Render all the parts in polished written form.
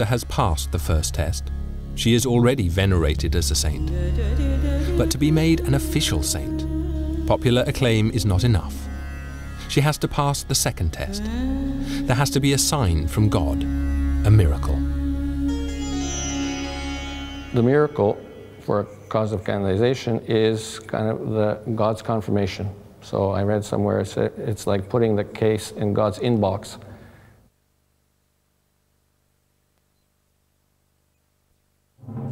Has passed the first test. She is already venerated as a saint. But to be made an official saint, popular acclaim is not enough. She has to pass the second test. There has to be a sign from God, a miracle. The miracle for a cause of canonization is kind of God's confirmation. So I read somewhere it's like putting the case in God's inbox.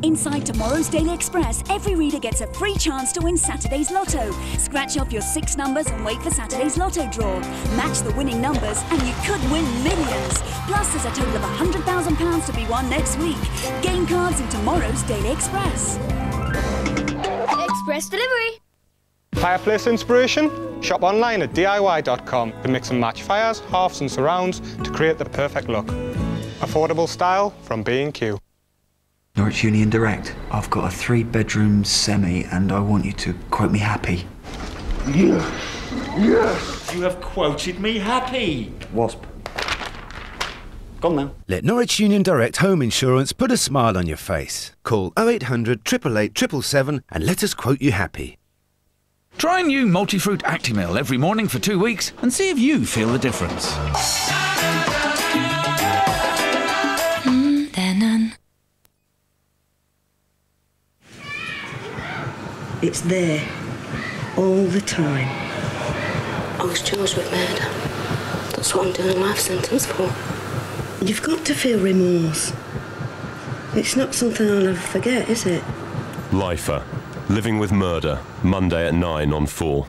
Inside tomorrow's Daily Express, every reader gets a free chance to win Saturday's Lotto. Scratch off your 6 numbers and wait for Saturday's Lotto draw. Match the winning numbers and you could win millions. Plus, there's a total of £100,000 to be won next week. Game cards in tomorrow's Daily Express. Express delivery. Fireplace inspiration? Shop online at DIY.com to mix and match fires, halves and surrounds to create the perfect look. Affordable style from B&Q. Norwich Union Direct. I've got a 3-bedroom semi and I want you to quote me happy. Yes! You have quoted me happy. Wasp. Gone now. Let Norwich Union Direct Home Insurance put a smile on your face. Call 0800 888 777 and let us quote you happy. Try new Multifruit Actimel every morning for 2 weeks and see if you feel the difference. It's there, all the time. I was charged with murder. That's what I'm doing a life sentence for. You've got to feel remorse. It's not something I'll ever forget, is it? Lifer. Living with Murder. Monday at 9 on 4.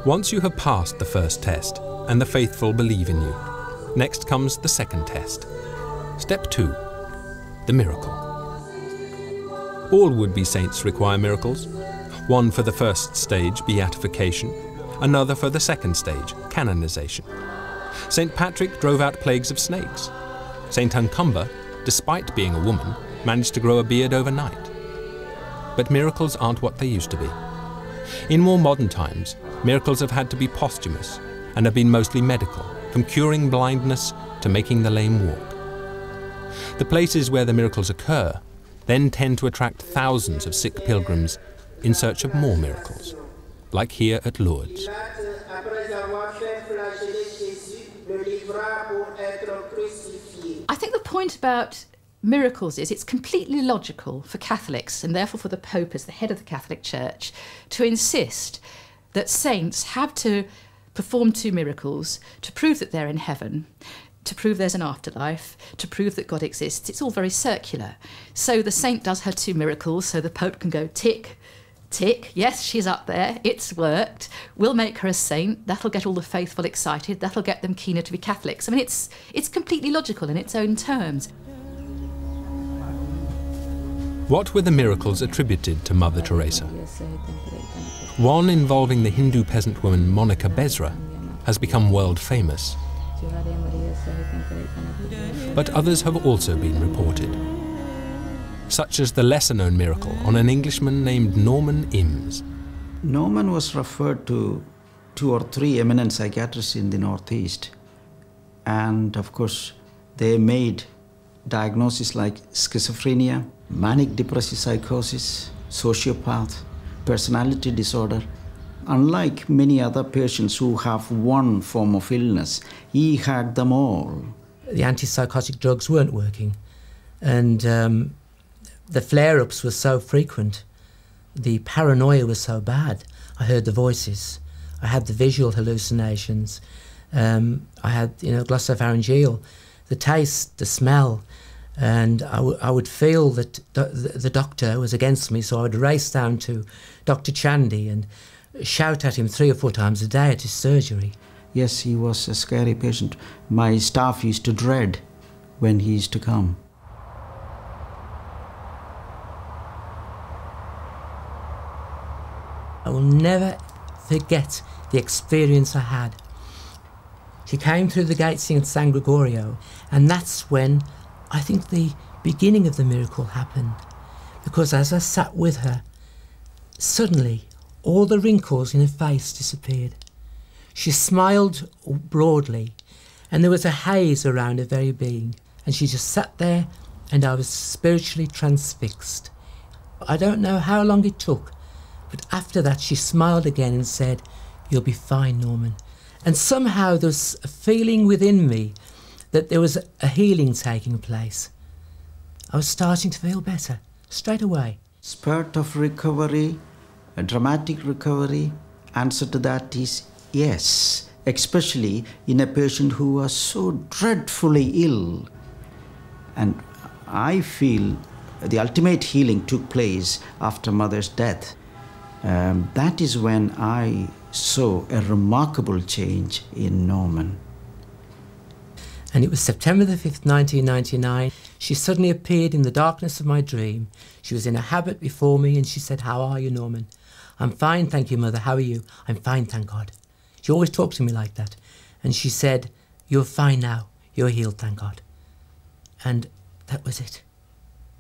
Once you have passed the first test and the faithful believe in you, next comes the second test. Step 2. The miracle. All would-be saints require miracles. One for the first stage, beatification, another for the second stage, canonization. St. Patrick drove out plagues of snakes. St. Uncumber, despite being a woman, managed to grow a beard overnight. But miracles aren't what they used to be. In more modern times, miracles have had to be posthumous and have been mostly medical, from curing blindness to making the lame walk. The places where the miracles occur then tend to attract thousands of sick pilgrims in search of more miracles, like here at Lourdes. I think the point about miracles is it's completely logical for Catholics, and therefore for the Pope as the head of the Catholic Church, to insist that saints have to perform 2 miracles to prove that they're in heaven, to prove there's an afterlife, to prove that God exists. It's all very circular. So the saint does her 2 miracles, so the Pope can go tick, tick, yes, she's up there, it's worked, we'll make her a saint, that'll get all the faithful excited, that'll get them keener to be Catholics. I mean, it's completely logical in its own terms. What were the miracles attributed to Mother Teresa? One involving the Hindu peasant woman Monica Bezra has become world famous. But others have also been reported, such as the lesser-known miracle on an Englishman named Norman Ims. Norman was referred to 2 or 3 eminent psychiatrists in the Northeast, and of course they made diagnoses like schizophrenia, manic depressive psychosis, sociopath, personality disorder. Unlike many other patients who have one form of illness, he had them all. The antipsychotic drugs weren't working, and the flare-ups were so frequent. The paranoia was so bad. I heard the voices. I had the visual hallucinations. I had, glossopharyngeal, the taste, the smell, and I would feel that the doctor was against me, so I would race down to Dr. Chandy and shout at him 3 or 4 times a day at his surgery. Yes, he was a scary patient. My staff used to dread when he used to come. I will never forget the experience I had. She came through the gates in San Gregorio, and that's when I think the beginning of the miracle happened. Because as I sat with her, suddenly all the wrinkles in her face disappeared. She smiled broadly, and there was a haze around her very being, and she just sat there, and I was spiritually transfixed. I don't know how long it took, but after that she smiled again and said, "You'll be fine, Norman." And somehow there was a feeling within me that there was a healing taking place. I was starting to feel better straight away. Spurt of recovery, a dramatic recovery, answer to that is yes, especially in a patient who was so dreadfully ill. And I feel the ultimate healing took place after Mother's death. That is when I saw a remarkable change in Norman. And it was September the 5th, 1999. She suddenly appeared in the darkness of my dream. She was in a habit before me and she said, "How are you, Norman?" "I'm fine, thank you, Mother. How are you?" "I'm fine, thank God." She always talked to me like that. And she said, "You're fine now. You're healed, thank God." And that was it.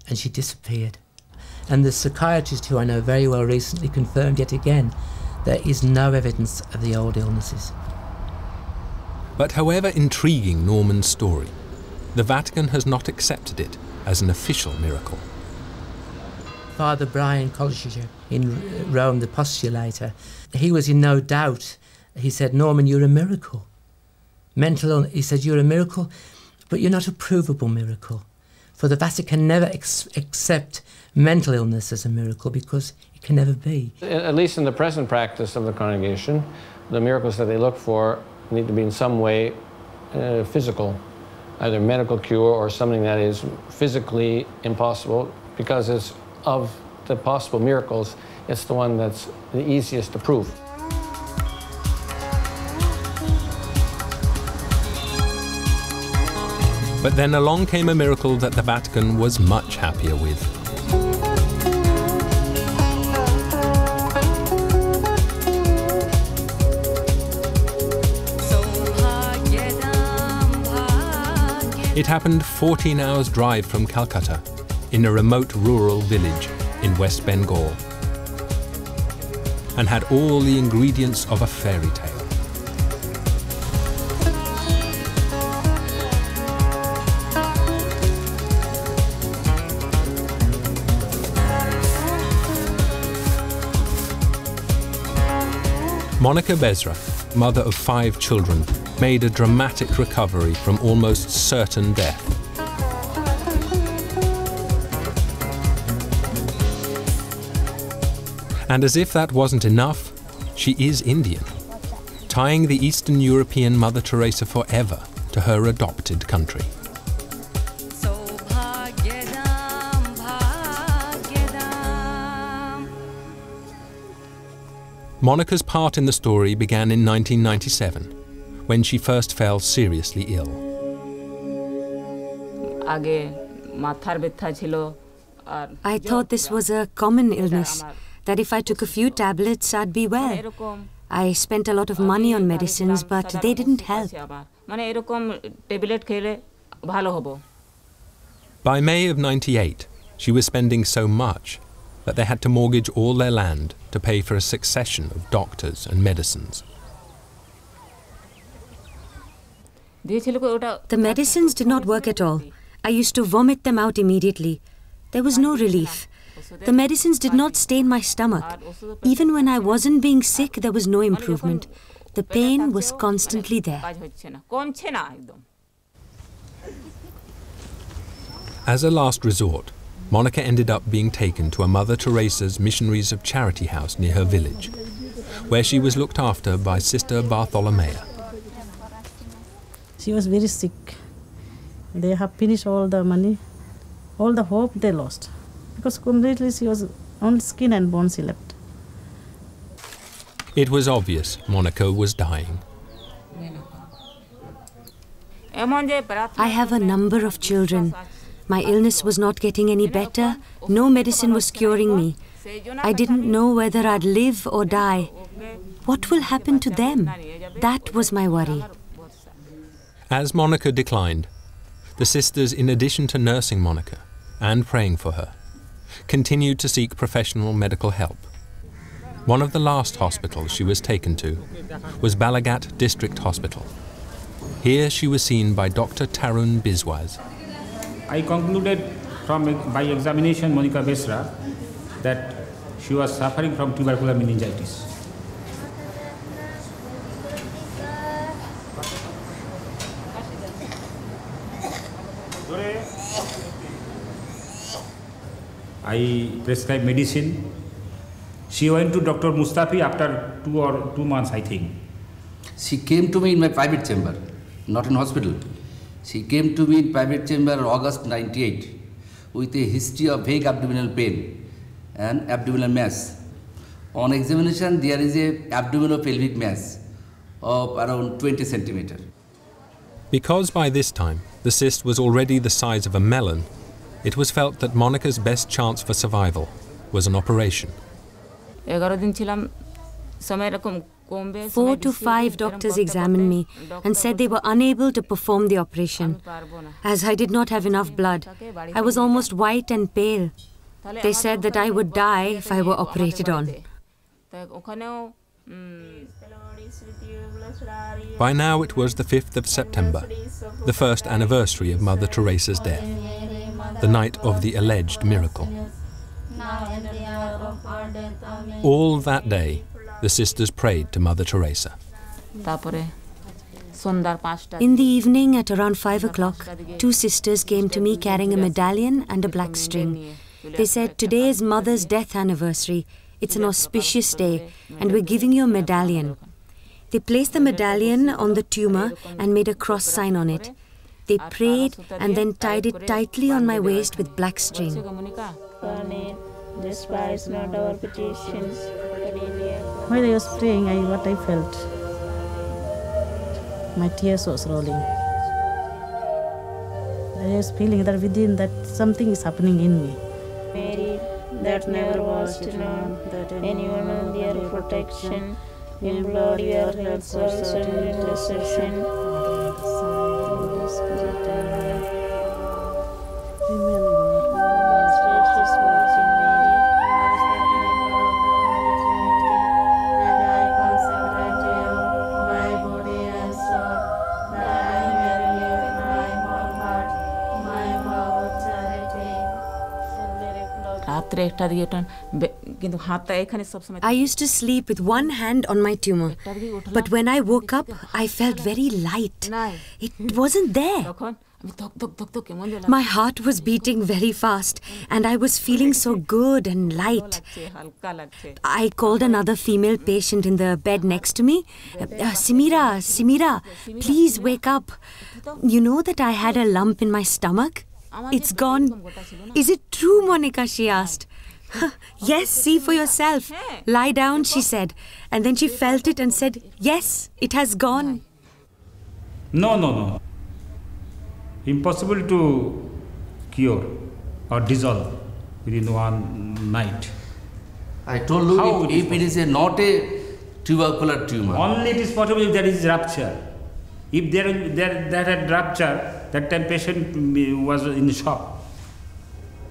And she disappeared. And the psychiatrist, who I know very well, recently confirmed yet again there is no evidence of the old illnesses. But however intriguing Norman's story, the Vatican has not accepted it as an official miracle. Father Brian Colliger in Rome, the postulator, he was in no doubt. He said, "Norman, you're a miracle." He said, "You're a miracle, but you're not a provable miracle. For the Vatican never accept mental illness as a miracle because it can never be." At least in the present practice of the congregation, the miracles that they look for need to be in some way physical, either medical cure or something that is physically impossible, because it's of the possible miracles, it's the one that's the easiest to prove. But then along came a miracle that the Vatican was much happier with. It happened 14 hours drive from Calcutta, in a remote rural village in West Bengal, and had all the ingredients of a fairy tale. Monica Bezra, mother of 5 children, made a dramatic recovery from almost certain death. And as if that wasn't enough, she is Indian, tying the Eastern European Mother Teresa forever to her adopted country. Monica's part in the story began in 1997, when she first fell seriously ill. I thought this was a common illness, that if I took a few tablets, I'd be well. I spent a lot of money on medicines, but they didn't help. By May of '98, she was spending so much that they had to mortgage all their land to pay for a succession of doctors and medicines. The medicines did not work at all. I used to vomit them out immediately. There was no relief. The medicines did not stay in my stomach. Even when I wasn't being sick, there was no improvement. The pain was constantly there. As a last resort, Monica ended up being taken to a Mother Teresa's Missionaries of Charity house near her village, where she was looked after by Sister Bartholomea. She was very sick. They have finished all the money, all the hope they lost, because completely she was only skin and bones she left. It was obvious Monica was dying. I have a number of children. My illness was not getting any better. No medicine was curing me. I didn't know whether I'd live or die. What will happen to them? That was my worry. As Monica declined, the sisters, in addition to nursing Monica and praying for her, continued to seek professional medical help. One of the last hospitals she was taken to was Balaghat District Hospital. Here she was seen by Dr. Tarun Biswas. I concluded by examination Monica Besra that she was suffering from tubercular meningitis. I prescribed medicine. She went to Dr. Mustafi after 2 months, I think. She came to me in my private chamber, not in hospital. She came to me in private chamber August 98 with a history of vague abdominal pain and abdominal mass. On examination, there is a abdominopelvic mass of around 20 centimeters. Because by this time the cyst was already the size of a melon, it was felt that Monica's best chance for survival was an operation. 4 to 5 doctors examined me and said they were unable to perform the operation. As I did not have enough blood, I was almost white and pale. They said that I would die if I were operated on. By now it was the 5th of September, the first anniversary of Mother Teresa's death, the night of the alleged miracle. All that day, the sisters prayed to Mother Teresa. In the evening, at around 5 o'clock, 2 sisters came to me carrying a medallion and a black string. They said, "Today is Mother's death anniversary. It's an auspicious day, and we're giving you a medallion." They placed the medallion on the tumor and made a cross sign on it. They prayed and then tied it tightly on my waist with black string. Despise not our petitions. While I was praying, what I felt, my tears was rolling. I was feeling that within that something is happening in me. Mary, that never was to know that anyone on their protection, implored your help for certain intercession. I used to sleep with one hand on my tumor, but when I woke up, I felt very light. It wasn't there. My heart was beating very fast, and I was feeling so good and light. I called another female patient in the bed next to me. Simira, please wake up. You know that I had a lump in my stomach? It's gone. Is it true, Monica? She asked. Yes, see for yourself. Lie down, she said. And then she felt it and said, yes, it has gone. No. Impossible to cure or dissolve within one night. I told you, if it is not a tubercular tumor. Only it is possible if there is rupture. If there had rupture, that time patient was in shock,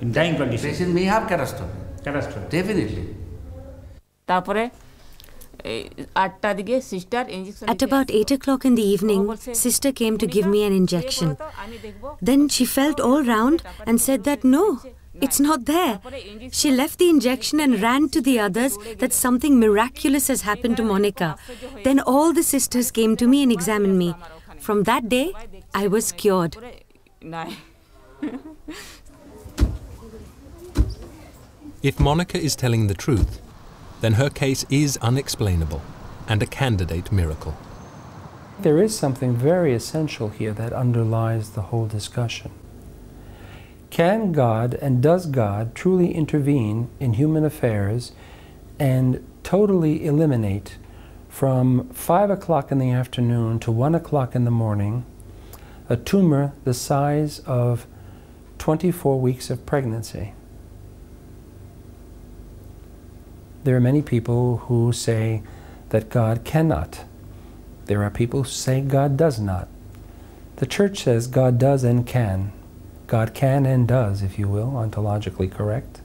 in dying condition. Patient may have catastrophe. Definitely. At about 8 o'clock in the evening, sister came to give me an injection. Then she felt all round and said that no, it's not there. She left the injection and ran to the others that something miraculous has happened to Monica. Then all the sisters came to me and examined me. From that day, I was cured. If Monica is telling the truth, then her case is unexplainable and a candidate miracle. There is something very essential here that underlies the whole discussion. Can God and does God truly intervene in human affairs and totally eliminate from 5 o'clock in the afternoon to 1 o'clock in the morning a tumor the size of 24 weeks of pregnancy? There are many people who say that God cannot. There are people who say God does not. The Church says God does and can. God can and does, if you will, ontologically correct.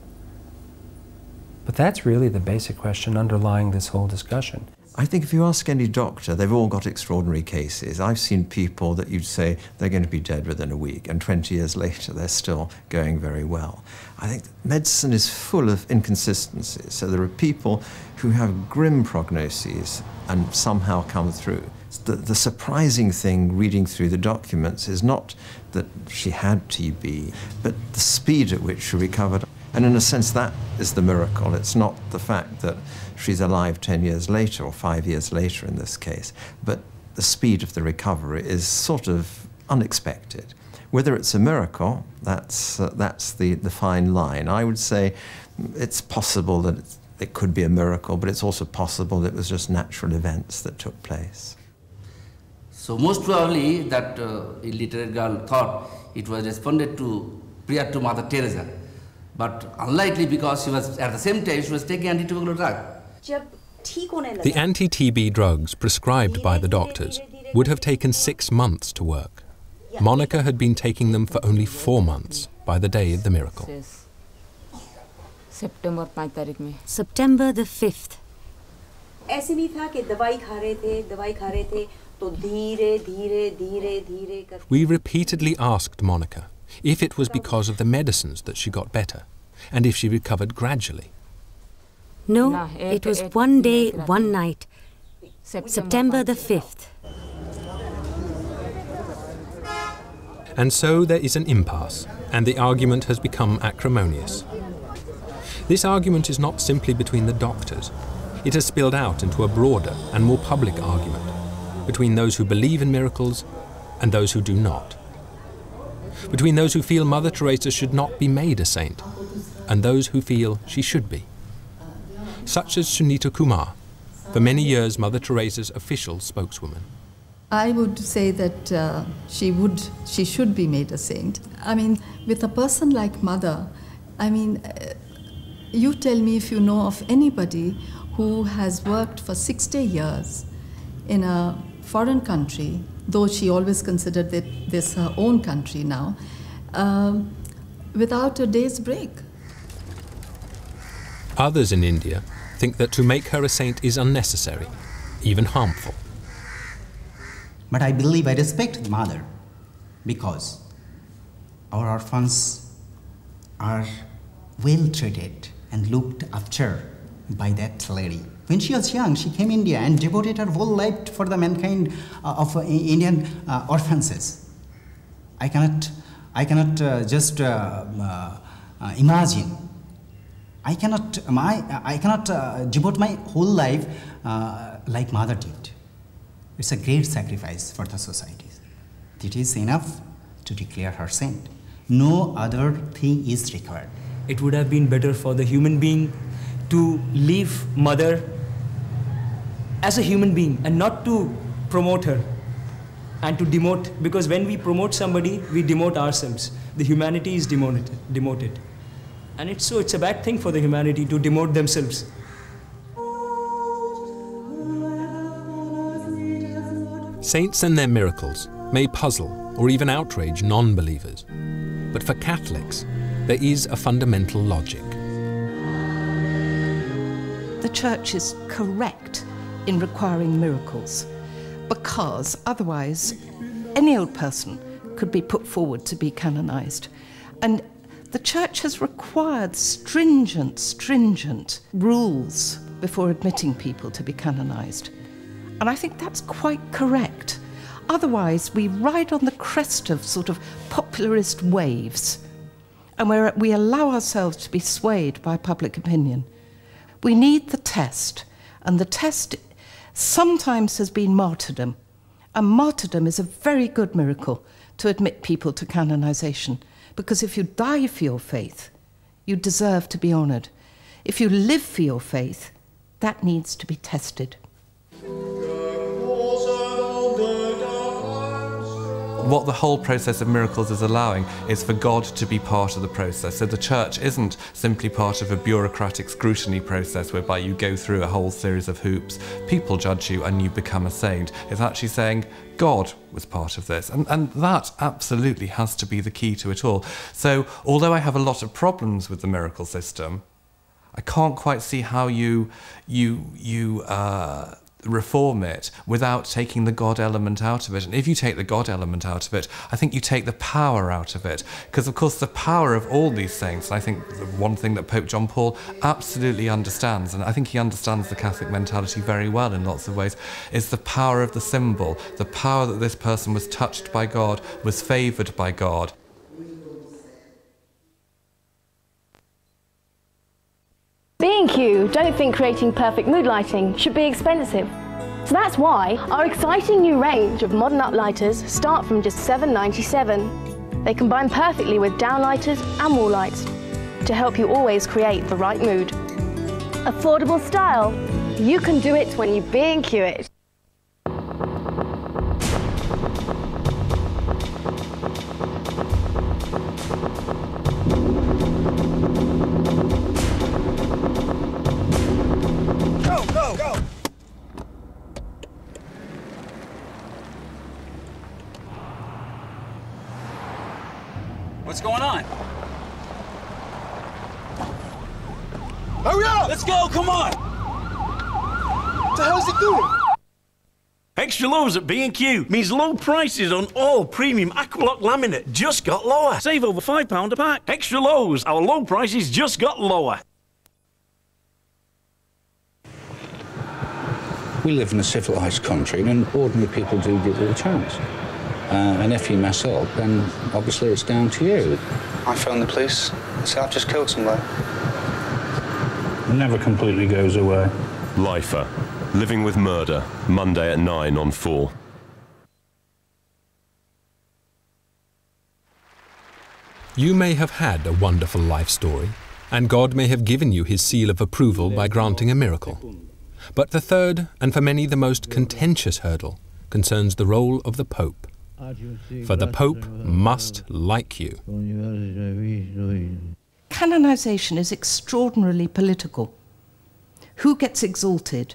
But that's really the basic question underlying this whole discussion. I think if you ask any doctor, they've all got extraordinary cases. I've seen people that you'd say they're going to be dead within a week, and 20 years later they're still going very well. I think medicine is full of inconsistencies. So there are people who have grim prognoses and somehow come through. The surprising thing reading through the documents is not that she had TB, but the speed at which she recovered. And in a sense, that is the miracle. It's not the fact that she's alive 10 years later, or 5 years later in this case, but the speed of the recovery is sort of unexpected. Whether it's a miracle, that's the fine line. I would say it's possible that it could be a miracle, but it's also possible that it was just natural events that took place. So most probably that illiterate girl thought it was responded to prayer to Mother Teresa, but unlikely because she was at the same time she was taking anti-tubercular drug. The anti-TB drugs prescribed by the doctors would have taken 6 months to work. Monica had been taking them for only 4 months by the day of the miracle. September the 5th. We repeatedly asked Monica if it was because of the medicines that she got better, and if she recovered gradually. No, it was 1 day, 1 night. September the 5th. And so there is an impasse, and the argument has become acrimonious. This argument is not simply between the doctors. It has spilled out into a broader and more public argument between those who believe in miracles and those who do not. Between those who feel Mother Teresa should not be made a saint and those who feel she should be. Such as Sunita Kumar, for many years Mother Teresa's official spokeswoman. I would say that she should be made a saint. I mean, with a person like Mother, I mean, you tell me if you know of anybody who has worked for 60 years in a foreign country, though she always considered that this her own country now, without a day's break. Others in India think that to make her a saint is unnecessary, even harmful. But I believe I respect Mother because our orphans are well treated and looked after by that lady. When she was young, she came to India and devoted her whole life for the mankind of Indian orphans. I cannot just imagine. I cannot devote my whole life like Mother did. It's a great sacrifice for the society. It is enough to declare her saint. No other thing is required. It would have been better for the human being to leave Mother as a human being and not to promote her and to demote, because when we promote somebody, we demote ourselves. The humanity is demoted. And it's a bad thing for the humanity to demote themselves. Saints and their miracles may puzzle or even outrage non-believers, but for Catholics, there is a fundamental logic. The Church is correct in requiring miracles, because otherwise any old person could be put forward to be canonized. And the Church has required stringent rules before admitting people to be canonized. And I think that's quite correct. Otherwise, we ride on the crest of sort of popularist waves, and we allow ourselves to be swayed by public opinion. We need the test, and the test sometimes has been martyrdom. And martyrdom is a very good miracle to admit people to canonization, because if you die for your faith, you deserve to be honored. If you live for your faith, that needs to be tested. What the whole process of miracles is allowing is for God to be part of the process. So the Church isn't simply part of a bureaucratic scrutiny process whereby you go through a whole series of hoops, people judge you and you become a saint. It's actually saying God was part of this. And that absolutely has to be the key to it all. So although I have a lot of problems with the miracle system, I can't quite see how you reform it without taking the God element out of it. And if you take the God element out of it, I think you take the power out of it. Because, of course, the power of all these saints, I think the one thing that Pope John Paul absolutely understands, and I think he understands the Catholic mentality very well in lots of ways, is the power of the symbol, the power that this person was touched by God, was favoured by God. B&Q don't think creating perfect mood lighting should be expensive. So that's why our exciting new range of modern uplighters start from just $7.97. They combine perfectly with downlighters and wall lights to help you always create the right mood. Affordable style. You can do it when you B&Q it. What's going on? Hurry up! Let's go, come on! What the hell's it doing? Extra lows at B&Q means low prices on all premium Aqualock laminate just got lower. Save over £5 a pack. Extra lows, our low prices just got lower. We live in a civilised country and ordinary people do give it a chance. And if you mess up, then obviously it's down to you. I phoned the police. They said I've just killed somebody. It never completely goes away. Lifer, Living with Murder, Monday at 9 on 4. You may have had a wonderful life story, and God may have given you his seal of approval by granting a miracle. But the third, and for many the most contentious hurdle, concerns the role of the Pope. For the Pope must like you. Canonization is extraordinarily political. Who gets exalted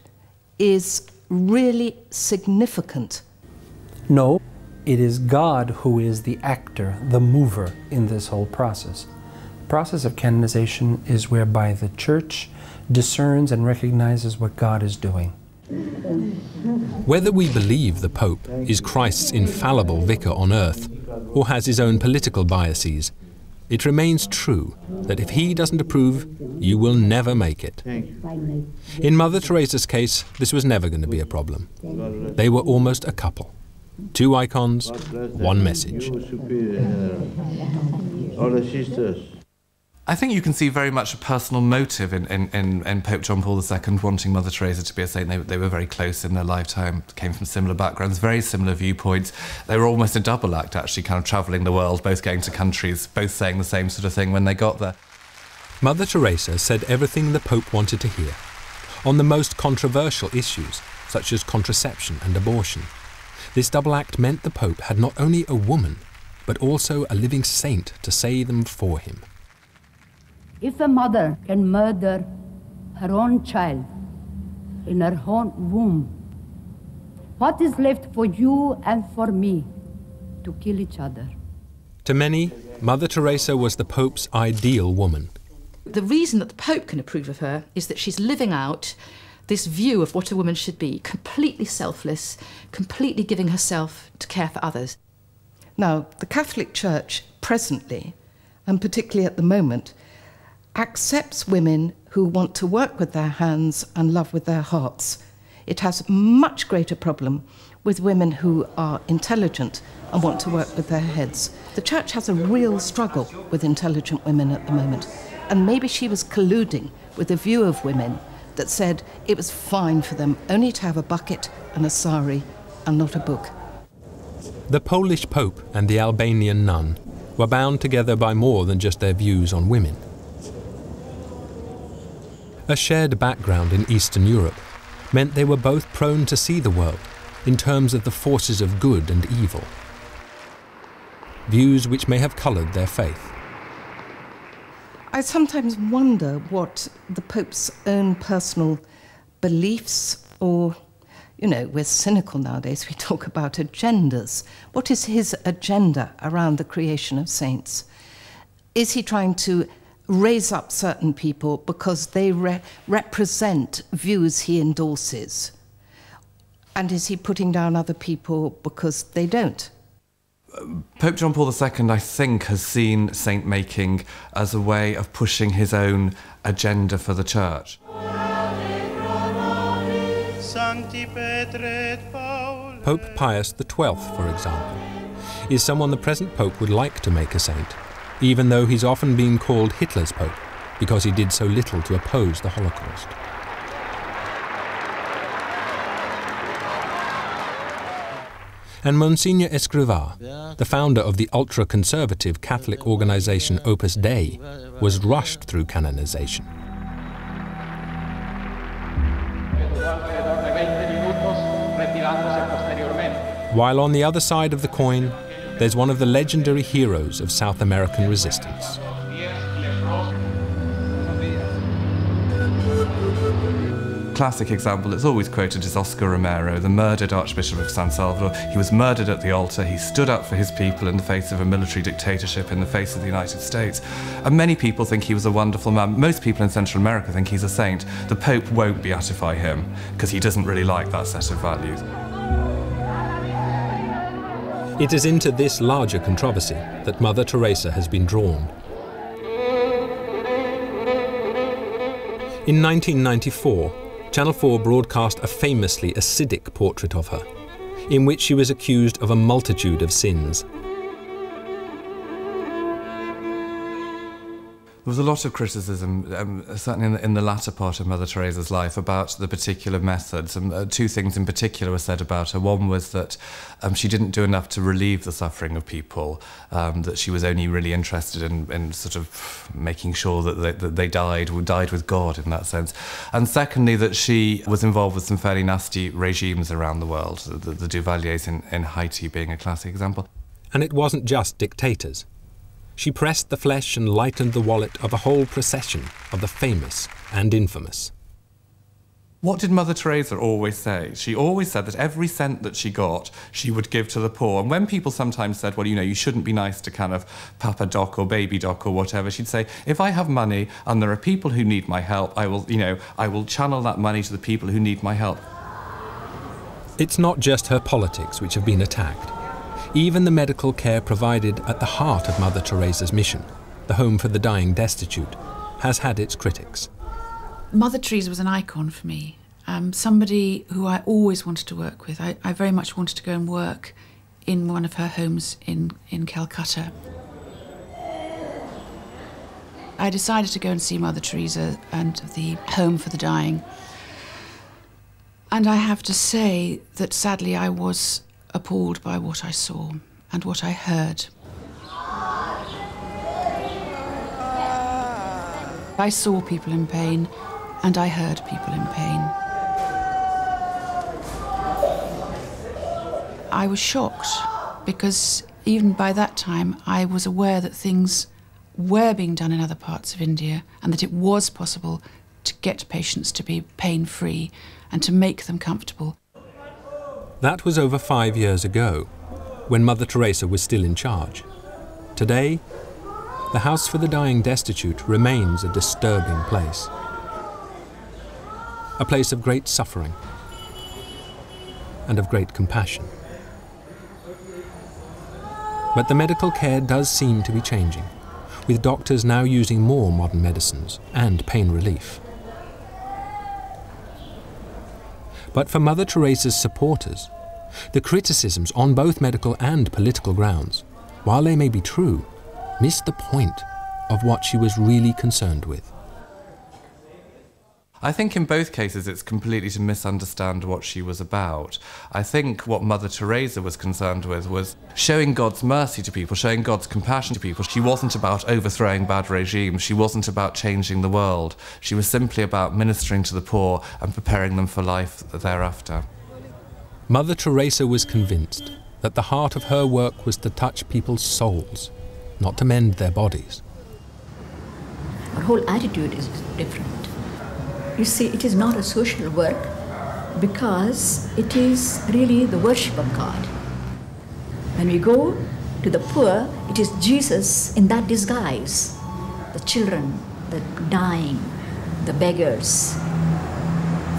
is really significant. No, it is God who is the actor, the mover in this whole process. The process of canonization is whereby the Church discerns and recognizes what God is doing. Whether we believe the Pope is Christ's infallible vicar on earth or has his own political biases, it remains true that if he doesn't approve, you will never make it. In Mother Teresa's case, this was never going to be a problem. They were almost a couple. 2 icons, 1 message. I think you can see very much a personal motive in Pope John Paul II wanting Mother Teresa to be a saint. They were very close in their lifetime, came from similar backgrounds, very similar viewpoints. They were almost a double act, actually, kind of travelling the world, both going to countries, both saying the same sort of thing when they got there. Mother Teresa said everything the Pope wanted to hear, on the most controversial issues, such as contraception and abortion. This double act meant the Pope had not only a woman, but also a living saint to say them for him. If a mother can murder her own child in her own womb, what is left for you and for me to kill each other? To many, Mother Teresa was the Pope's ideal woman. The reason that the Pope can approve of her is that she's living out this view of what a woman should be, completely selfless, completely giving herself to care for others. Now, the Catholic Church presently, and particularly at the moment, accepts women who want to work with their hands and love with their hearts. It has much greater problem with women who are intelligent and want to work with their heads. The Church has a real struggle with intelligent women at the moment, and maybe she was colluding with a view of women that said it was fine for them only to have a bucket and a sari and not a book. The Polish Pope and the Albanian nun were bound together by more than just their views on women. A shared background in Eastern Europe meant they were both prone to see the world in terms of the forces of good and evil, views which may have coloured their faith. I sometimes wonder what the Pope's own personal beliefs, or, you know, we're cynical nowadays, we talk about agendas. What is his agenda around the creation of saints? Is he trying to raise up certain people because they represent views he endorses? And is he putting down other people because they don't? Pope John Paul II, I think, has seen saint-making as a way of pushing his own agenda for the Church. Pope Pius XII, for example, is someone the present Pope would like to make a saint, even though he's often been called Hitler's Pope because he did so little to oppose the Holocaust. And Monsignor Escrivá, the founder of the ultra-conservative Catholic organization Opus Dei, was rushed through canonization. While on the other side of the coin, there's one of the legendary heroes of South American resistance. Classic example that's always quoted is Oscar Romero, the murdered Archbishop of San Salvador. He was murdered at the altar. He stood up for his people in the face of a military dictatorship, in the face of the United States. And many people think he was a wonderful man. Most people in Central America think he's a saint. The Pope won't beatify him because he doesn't really like that set of values. It is into this larger controversy that Mother Teresa has been drawn. In 1994, Channel 4 broadcast a famously acidic portrait of her, in which she was accused of a multitude of sins. There was a lot of criticism, certainly in the latter part of Mother Teresa's life, about the particular methods. And two things in particular were said about her. One was that she didn't do enough to relieve the suffering of people, that she was only really interested in sort of making sure that they died with God in that sense. And secondly, that she was involved with some fairly nasty regimes around the world, the Duvaliers in Haiti being a classic example. And it wasn't just dictators. She pressed the flesh and lightened the wallet of a whole procession of the famous and infamous. What did Mother Teresa always say? She always said that every cent that she got, she would give to the poor. And when people sometimes said, well, you know, you shouldn't be nice to kind of Papa Doc or Baby Doc or whatever, she'd say, if I have money and there are people who need my help, I will channel that money to the people who need my help. It's not just her politics which have been attacked. Even the medical care provided at the heart of Mother Teresa's mission, the Home for the Dying Destitute, has had its critics. Mother Teresa was an icon for me, somebody who I always wanted to work with. I very much wanted to go and work in one of her homes in Calcutta. I decided to go and see Mother Teresa and the Home for the Dying. And I have to say that sadly I was appalled by what I saw and what I heard. I saw people in pain and I heard people in pain. I was shocked because even by that time I was aware that things were being done in other parts of India and that it was possible to get patients to be pain-free and to make them comfortable. That was over 5 years ago, when Mother Teresa was still in charge. Today, the House for the Dying Destitute remains a disturbing place. A place of great suffering and of great compassion. But the medical care does seem to be changing, with doctors now using more modern medicines and pain relief. But for Mother Teresa's supporters, the criticisms on both medical and political grounds, while they may be true, miss the point of what she was really concerned with. I think in both cases it's completely to misunderstand what she was about. I think what Mother Teresa was concerned with was showing God's mercy to people, showing God's compassion to people. She wasn't about overthrowing bad regimes. She wasn't about changing the world. She was simply about ministering to the poor and preparing them for life thereafter. Mother Teresa was convinced that the heart of her work was to touch people's souls, not to mend their bodies. Our whole attitude is different. You see, it is not a social work because it is really the worship of God. When we go to the poor, it is Jesus in that disguise. the children, the dying, the beggars,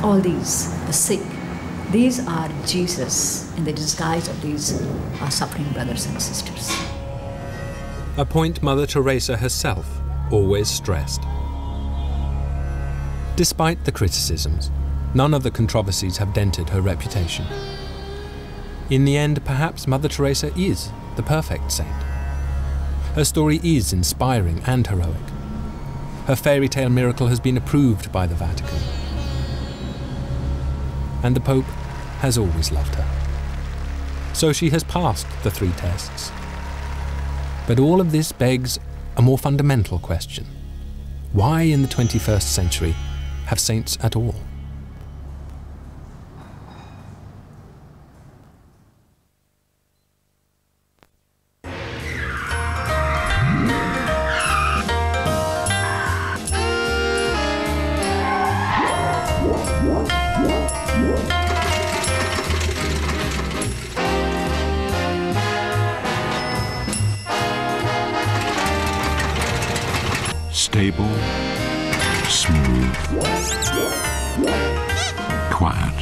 all these, the sick, these are Jesus in the disguise of these our suffering brothers and sisters. A point Mother Teresa herself always stressed. Despite the criticisms, none of the controversies have dented her reputation. In the end, perhaps Mother Teresa is the perfect saint. Her story is inspiring and heroic. Her fairy tale miracle has been approved by the Vatican. And the Pope has always loved her. So she has passed the 3 tests. But all of this begs a more fundamental question. Why in the 21st century have saints at all? Stable, smooth, quiet.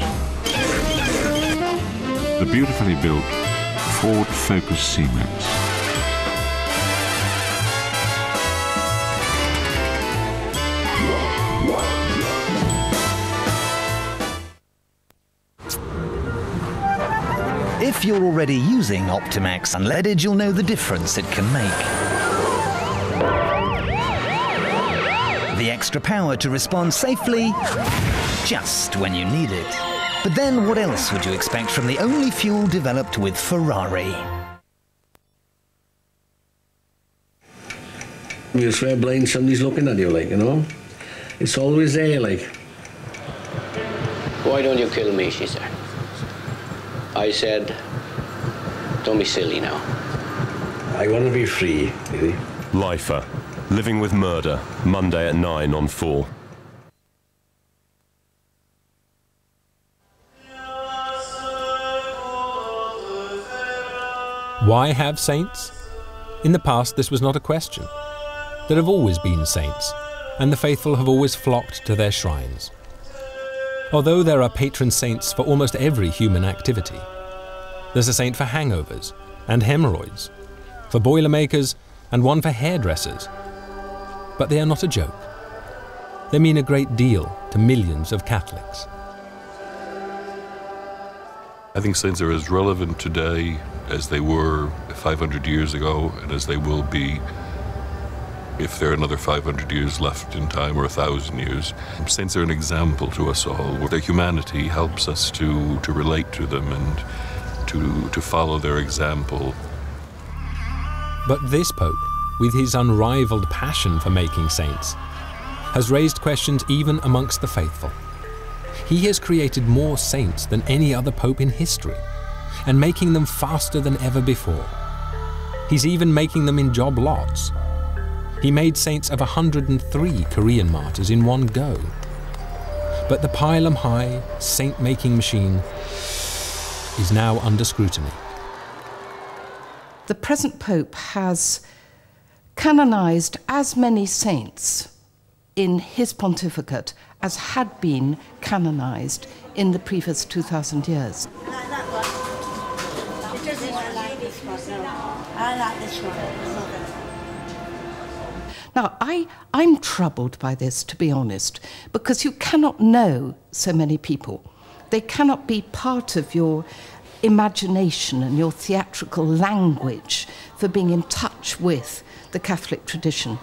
The beautifully built Ford Focus C-Max. If you're already using Optimax unleaded, you'll know the difference it can make. The extra power to respond safely just when you need it. But then what else would you expect from the only fuel developed with Ferrari? You swear blind somebody's looking at you, like, you know? It's always there, like. Why don't you kill me, she said. I said, don't be silly now. I want to be free, really. Lifer. Living with Murder, Monday at 9 on 4. Why have saints? In the past, this was not a question. There have always been saints, and the faithful have always flocked to their shrines. Although there are patron saints for almost every human activity, there's a saint for hangovers and hemorrhoids, for boilermakers, and one for hairdressers. But they are not a joke. They mean a great deal to millions of Catholics. I think saints are as relevant today as they were 500 years ago, and as they will be if there are another 500 years left in time, or 1,000 years. Saints are an example to us all, where their humanity helps us to relate to them and to follow their example. But this Pope, with his unrivaled passion for making saints, has raised questions even amongst the faithful. He has created more saints than any other pope in history, and making them faster than ever before. He's even making them in job lots. He made saints of 103 Korean martyrs in one go. But the pile-em-high saint-making machine is now under scrutiny. The present Pope has canonized as many saints in his pontificate as had been canonized in the previous 2,000 years. Now, I'm troubled by this, to be honest, because you cannot know so many people. They cannot be part of your imagination and your theatrical language for being in touch with the Catholic tradition.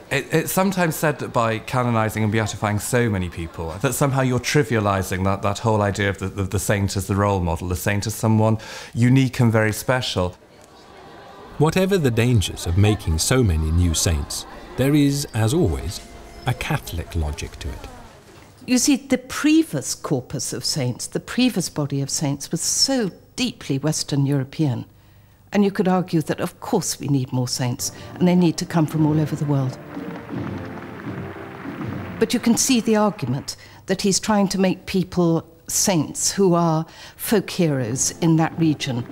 It's sometimes said that by canonizing and beatifying so many people, that somehow you're trivializing that whole idea of the saint as the role model, the saint as someone unique and very special. Whatever the dangers of making so many new saints, there is, as always, a Catholic logic to it. You see, the previous corpus of saints, the previous body of saints, was so deeply Western European. And you could argue that, of course, we need more saints, and they need to come from all over the world. But you can see the argument that he's trying to make people saints who are folk heroes in that region.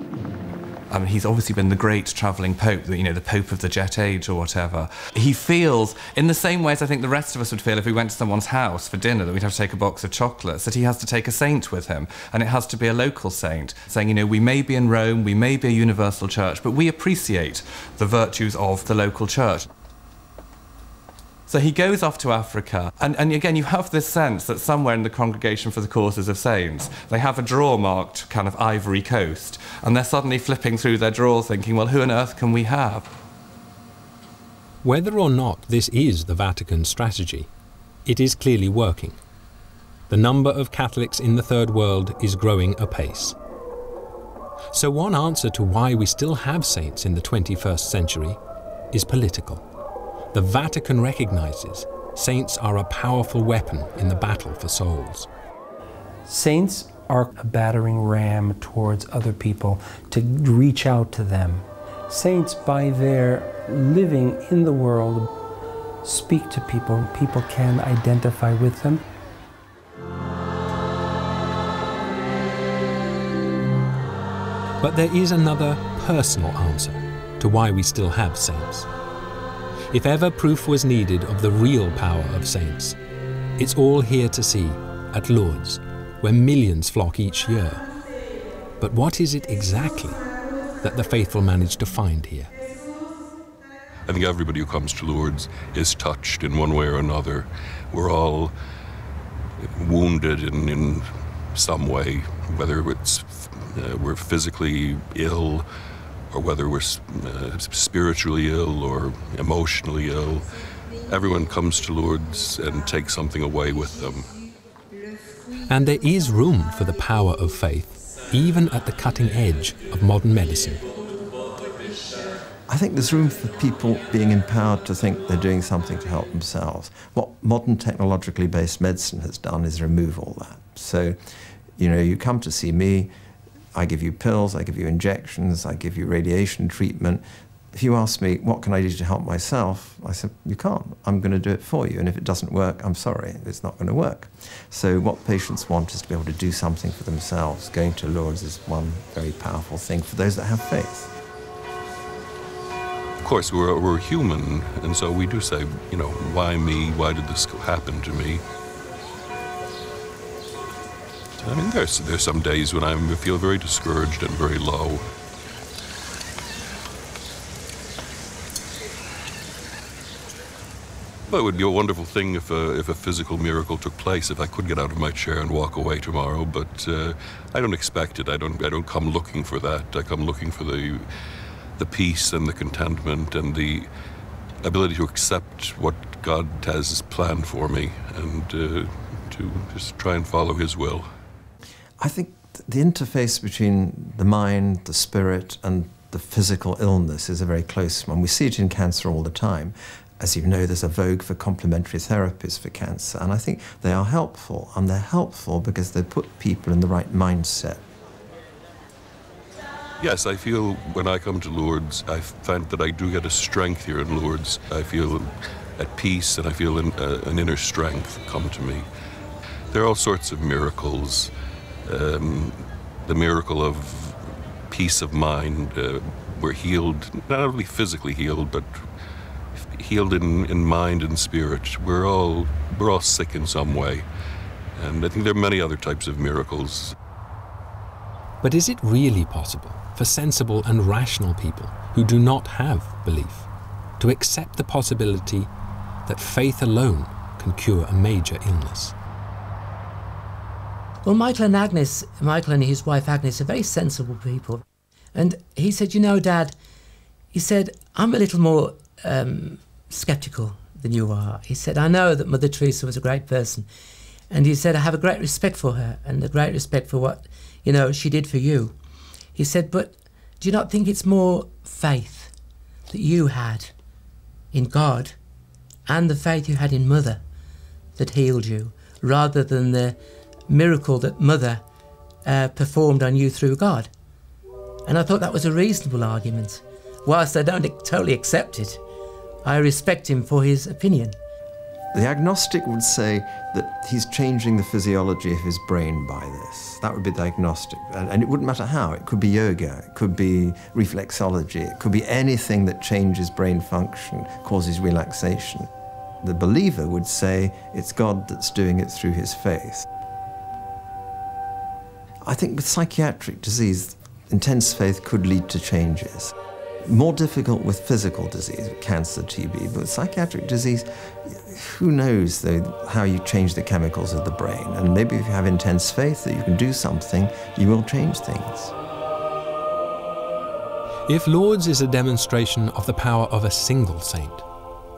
He's obviously been the great travelling pope, you know, the pope of the jet age or whatever. He feels, in the same way as I think the rest of us would feel if we went to someone's house for dinner, that we'd have to take a box of chocolates, that he has to take a saint with him, and it has to be a local saint, saying, you know, we may be in Rome, we may be a universal church, but we appreciate the virtues of the local church. So he goes off to Africa, and again, you have this sense that somewhere in the Congregation for the Causes of Saints, they have a drawer marked kind of Ivory Coast, and they're suddenly flipping through their drawer thinking, well, who on earth can we have? Whether or not this is the Vatican's strategy, it is clearly working. The number of Catholics in the Third World is growing apace. So one answer to why we still have saints in the 21st century is political. The Vatican recognizes saints are a powerful weapon in the battle for souls. Saints are a battering ram towards other people to reach out to them. Saints, by their living in the world, speak to people. People can identify with them. But there is another personal answer to why we still have saints. If ever proof was needed of the real power of saints, it's all here to see at Lourdes, where millions flock each year. But what is it exactly that the faithful manage to find here? I think everybody who comes to Lourdes is touched in one way or another. We're all wounded in some way, whether it's we're physically ill, or whether we're spiritually ill or emotionally ill. Everyone comes to Lourdes and takes something away with them. And there is room for the power of faith, even at the cutting edge of modern medicine. I think there's room for people being empowered to think they're doing something to help themselves. What modern technologically based medicine has done is remove all that. So, you know, you come to see me, I give you pills, I give you injections, I give you radiation treatment. If you ask me, what can I do to help myself? I said, you can't. I'm going to do it for you. And if it doesn't work, I'm sorry, it's not going to work. So what patients want is to be able to do something for themselves. Going to Lourdes is one very powerful thing for those that have faith. Of course, we're human, and so we do say, you know, why me? Why did this happen to me? I mean, there's some days when I feel very discouraged and very low. Well, it would be a wonderful thing if a physical miracle took place, if I could get out of my chair and walk away tomorrow, but I don't expect it. I don't come looking for that. I come looking for the peace and the contentment and the ability to accept what God has planned for me and to just try and follow His will. I think the interface between the mind, the spirit, and the physical illness is a very close one. We see it in cancer all the time. As you know, there's a vogue for complementary therapies for cancer, and I think they are helpful, and they're helpful because they put people in the right mindset. Yes, I feel when I come to Lourdes, I find that I do get a strength here in Lourdes. I feel at peace, and I feel an inner strength come to me. There are all sorts of miracles. The miracle of peace of mind. We're healed, not only physically healed, but healed in mind and spirit. We're all sick in some way, and I think there are many other types of miracles. But is it really possible for sensible and rational people who do not have belief to accept the possibility that faith alone can cure a major illness? Well, Michael and his wife Agnes are very sensible people. And he said, you know, Dad, he said, I'm a little more sceptical than you are. He said, I know that Mother Teresa was a great person. And he said, I have a great respect for her and a great respect for what, you know, she did for you. He said, but do you not think it's more faith that you had in God and the faith you had in Mother that healed you, rather than the miracle that Mother performed on you through God? And I thought that was a reasonable argument. Whilst I don't totally accept it, I respect him for his opinion. The agnostic would say that he's changing the physiology of his brain by this. That would be the agnostic. And it wouldn't matter how. It could be yoga, it could be reflexology, it could be anything that changes brain function, causes relaxation. The believer would say it's God that's doing it through his faith. I think with psychiatric disease, intense faith could lead to changes. More difficult with physical disease, cancer, TB, but with psychiatric disease, who knows though how you change the chemicals of the brain. And maybe if you have intense faith that you can do something, you will change things. If Lourdes is a demonstration of the power of a single saint,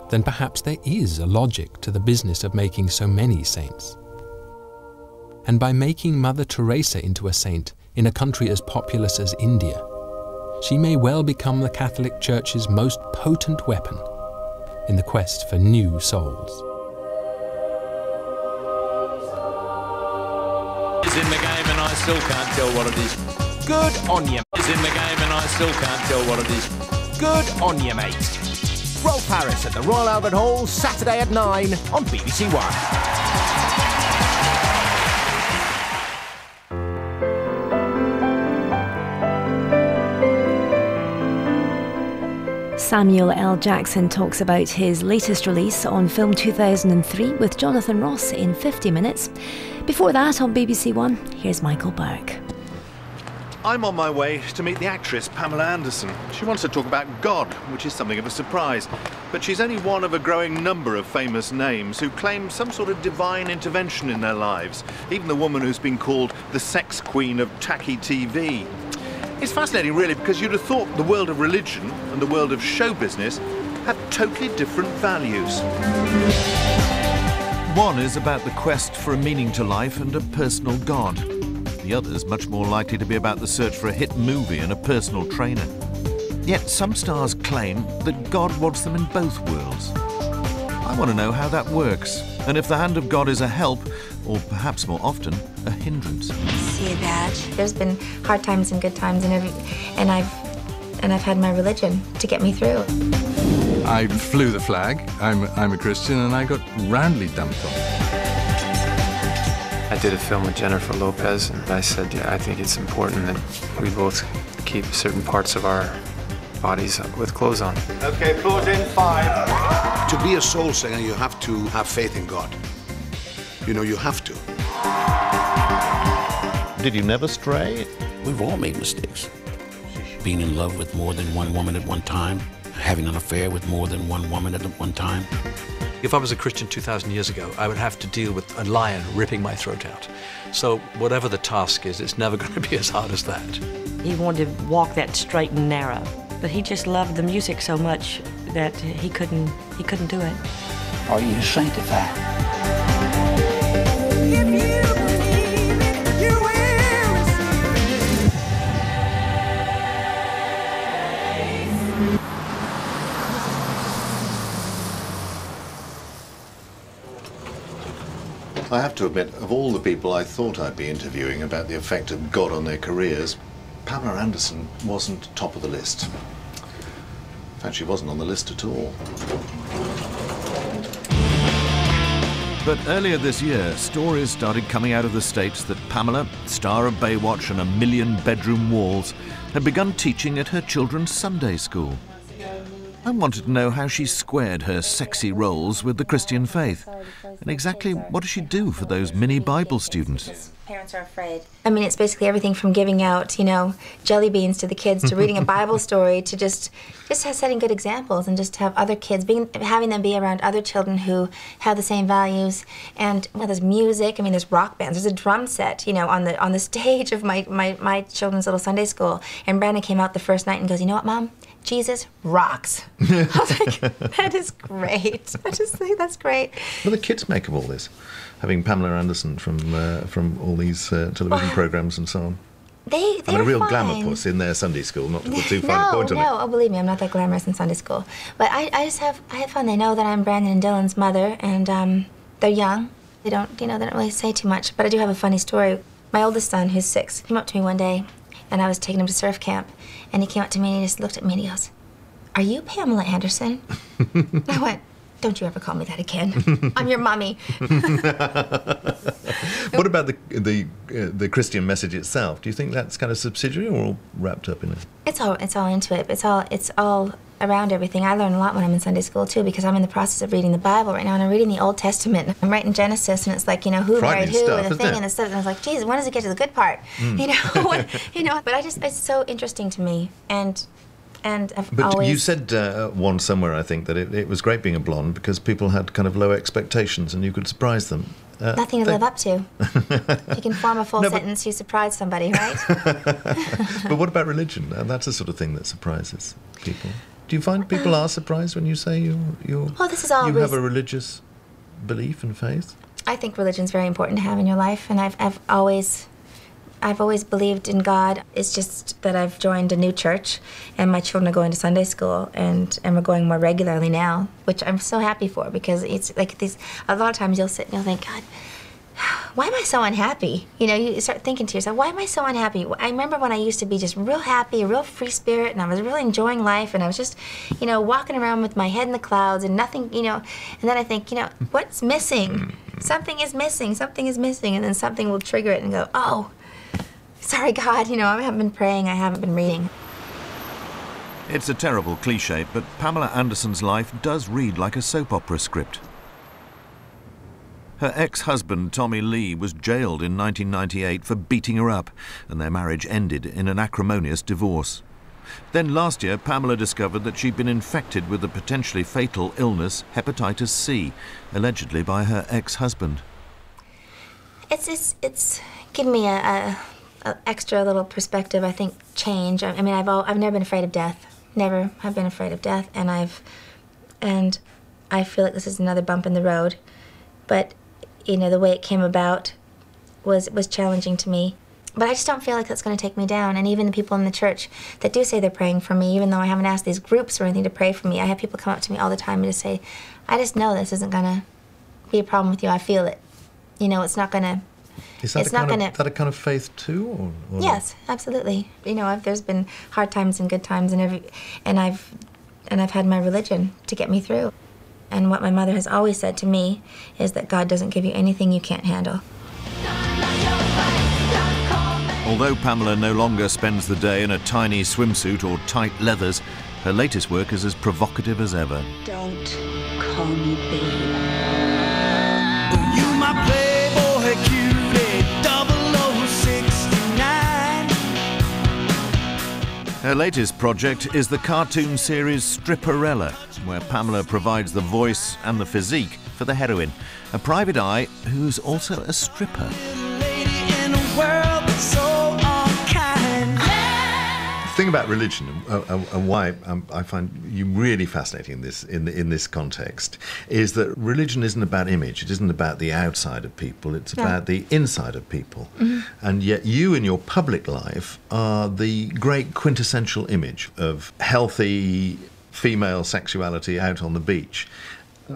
then perhaps there is a logic to the business of making so many saints. And by making Mother Teresa into a saint in a country as populous as India, she may well become the Catholic Church's most potent weapon in the quest for new souls. Is in the game and I still can't tell what it is. Good on you. Is in the game and I still can't tell what it is. Good on you, mate. Rolf Harris at the Royal Albert Hall, Saturday at 9 on BBC One. Samuel L. Jackson talks about his latest release on Film 2003 with Jonathan Ross in 50 minutes. Before that, on BBC One, here's Michael Burke. I'm on my way to meet the actress Pamela Anderson. She wants to talk about God, which is something of a surprise. But she's only one of a growing number of famous names who claim some sort of divine intervention in their lives. Even the woman who's been called the sex queen of tacky TV. It's fascinating, really, because you'd have thought the world of religion and the world of show business have totally different values. One is about the quest for a meaning to life and a personal God. The other's much more likely to be about the search for a hit movie and a personal trainer. Yet some stars claim that God wants them in both worlds. I want to know how that works, and if the hand of God is a help, or perhaps more often, a hindrance. See a badge. There's been hard times and good times, and I've had my religion to get me through. I flew the flag. I'm a Christian, and I got roundly dumped on. I did a film with Jennifer Lopez, and I said, yeah, I think it's important that we both keep certain parts of our bodies with clothes on. Okay, applause in 5. To be a soul singer, you have to have faith in God. You know, you have to. Did you never stray? We've all made mistakes. Being in love with more than one woman at one time, having an affair with more than one woman at one time. If I was a Christian 2,000 years ago, I would have to deal with a lion ripping my throat out. So whatever the task is, it's never going to be as hard as that. He wanted to walk that straight and narrow, but he just loved the music so much that he couldn't do it. Are you sanctified? I have to admit, of all the people I thought I'd be interviewing about the effect of God on their careers, Pamela Anderson wasn't top of the list. In fact, she wasn't on the list at all. But earlier this year, stories started coming out of the States that Pamela, star of Baywatch and A Million Bedroom Walls, had begun teaching at her children's Sunday school. I wanted to know how she squared her sexy roles with the Christian faith. And exactly what does she do for those mini Bible students? Parents are afraid. I mean, it's basically everything from giving out, jelly beans to the kids, to reading a Bible story, to just setting good examples, and just to have other kids, having them be around other children who have the same values. And there's music. I mean, there's rock bands. There's a drum set, on the stage of my children's little Sunday school. And Brandon came out the first night and goes, "You know what, Mom? Jesus rocks." I was like, that is great. I just think that's great. What do the kids make of all this? Having Pamela Anderson from all these television programmes and so on. They're a real fine. glamour puss in their Sunday school, not to put too fine a point on it. No, believe me, I'm not that glamorous in Sunday school. But I have fun. They know that I'm Brandon and Dylan's mother, and they're young. They don't really say too much. But I do have a funny story. My oldest son, who's 6, came up to me one day, and I was taking him to surf camp, and he came up to me and he just looked at me and he goes, "Are you Pamela Anderson?" I went, don't you ever call me that again. I'm your mummy. What about the Christian message itself? Do you think that's kind of subsidiary or all wrapped up in it? It's all into it. It's all around everything. I learn a lot when I'm in Sunday school too, because I'm in the process of reading the Bible right now, and I'm reading the Old Testament. I'm writing Genesis, and it's like, who married who, and the thing and the stuff. And I was like, geez, when does it get to the good part? But it's so interesting to me, and I've But always... you said once somewhere, I think, that it was great being a blonde because people had kind of low expectations and you could surprise them. Nothing to live up to. If you can form a full sentence, you surprise somebody, right? But what about religion? That's the sort of thing that surprises people. Do you find people are surprised when you say well, this is all you have a religious belief and faith? I think religion's very important to have in your life, and I've always believed in God. It's just that I've joined a new church, and my children are going to Sunday school, and we're going more regularly now, which I'm so happy for, because it's like a lot of times you'll sit and you'll think, God, why am I so unhappy? You start thinking to yourself, why am I so unhappy? I remember when I used to be just real happy, a real free spirit, and I was really enjoying life, and I was just, walking around with my head in the clouds and nothing, and then I think, what's missing? Something is missing, and then something will trigger it and go, oh, sorry, God, I haven't been praying, I haven't been reading. It's a terrible cliche, but Pamela Anderson's life does read like a soap opera script. Her ex-husband, Tommy Lee, was jailed in 1998 for beating her up, and their marriage ended in an acrimonious divorce. Then last year, Pamela discovered that she'd been infected with the potentially fatal illness hepatitis C, allegedly by her ex-husband. It's given me a extra little perspective, I think, change. I mean, I've never been afraid of death. Never have been afraid of death, and I feel like this is another bump in the road. But the way it came about was challenging to me. But I just don't feel like that's going to take me down. And even the people in the church that do say they're praying for me, even though I haven't asked these groups or anything to pray for me, I have people come up to me all the time and just say, I just know this isn't going to be a problem with you. I feel it. It's not going to... Is that a kind of faith too? Or yes, absolutely. There's been hard times and good times, and I've had my religion to get me through. And what my mother has always said to me is that God doesn't give you anything you can't handle. Although Pamela no longer spends the day in a tiny swimsuit or tight leathers, her latest work is as provocative as ever. Don't call me babe. You my playboy cutie, 0069. Her latest project is the cartoon series Stripperella, where Pamela provides the voice and the physique for the heroine, a private eye who's also a stripper. The thing about religion and why I find you really fascinating in this context is that religion isn't about image. It isn't about the outside of people. It's about the inside of people. Mm-hmm. And yet you in your public life are the great quintessential image of healthy female sexuality out on the beach.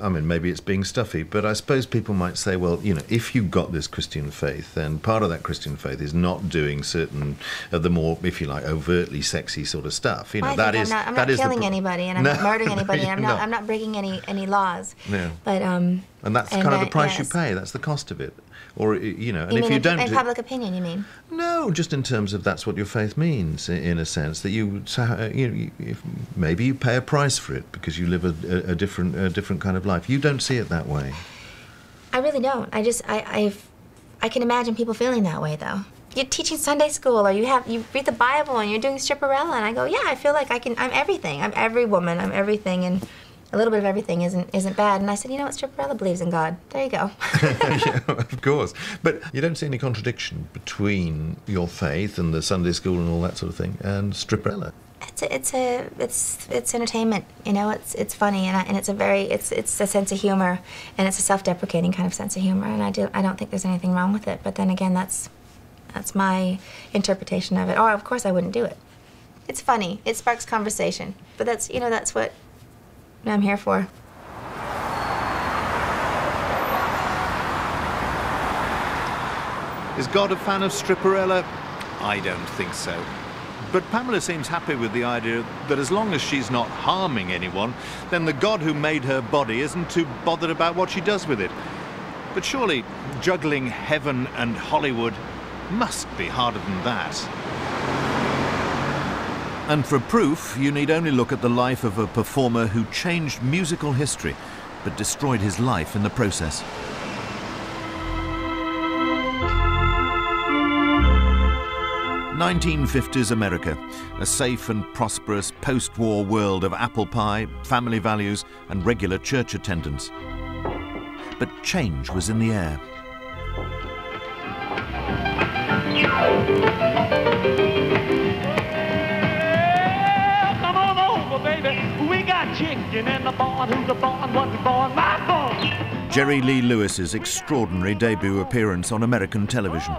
I mean, maybe it's being stuffy, but I suppose people might say, well, if you've got this Christian faith, then part of that Christian faith is not doing certain of the more, if you like, overtly sexy sort of stuff. I'm not killing anybody, and I'm not murdering anybody, and I'm not breaking any laws. No. But and that's kind of the price you pay. That's the cost of it. Or and if you don't, in public opinion, you mean? No, just in terms of that's what your faith means, in a sense that maybe you pay a price for it because you live a different kind of life. You don't see it that way. I really don't. I can imagine people feeling that way though. You're teaching Sunday school, or you read the Bible, and you're doing Stripperella, and I go, yeah, I feel like I'm everything. I'm every woman. I'm everything, and a little bit of everything isn't bad. And I said, what, Stripperella believes in God. There you go. Yeah, of course. But you don't see any contradiction between your faith and the Sunday school and all that sort of thing and Stripperella. It's entertainment, it's funny, and it's a sense of humor, and it's a self-deprecating kind of sense of humor, and I don't think there's anything wrong with it. But then again, that's my interpretation of it. Or of course I wouldn't do it. It's funny. It sparks conversation. But that's what I'm here for. Is God a fan of Stripperella? I don't think so. But Pamela seems happy with the idea that as long as she's not harming anyone, then the God who made her body isn't too bothered about what she does with it. But surely juggling heaven and Hollywood must be harder than that. And for proof, you need only look at the life of a performer who changed musical history, but destroyed his life in the process. "1950s America, a safe and prosperous post-war world of apple pie, family values, and regular church attendance. But change was in the air. Come on over, baby. We got chicken in the barn. Who's the barn? What's the barn? My barn. Jerry Lee Lewis's extraordinary debut appearance on American television.